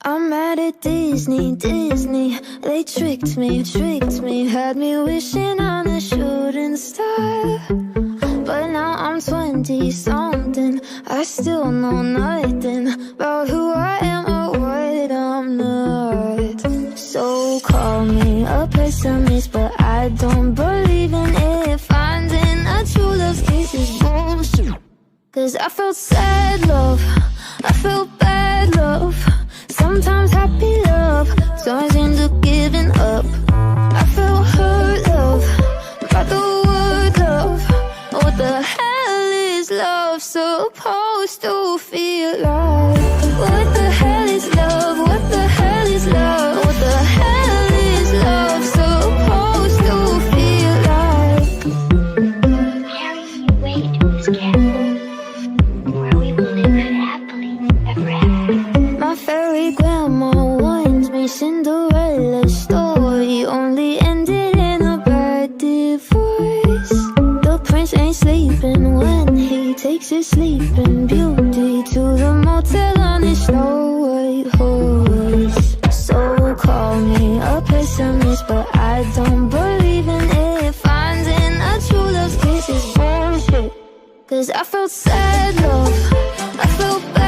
I'm mad at Disney, they tricked me, had me wishing on a shooting star. But now I'm 20-something, I still know nothing about who I am or what I'm not. So call me a pessimist, but I don't believe in it. Finding a true love's kiss is bullshit. Cause I felt sad love, I felt bad love, sometimes happy love turns into giving up. I felt hurt love, by the word love. What the hell is love supposed to feel like? What the hell is love? What the hell is love? What the hell is love supposed to feel like? Harry, wait, this castle where we will live happily ever after. My fairy grandma warns me Cinderella's story only ended in a bad divorce. The prince ain't sleeping when he takes his sleeping beauty to the motel on his Snow White horse. So call me a pessimist, but I don't believe in it. Finding a true love's kiss is bullshit. Cause I felt sad love, I felt bad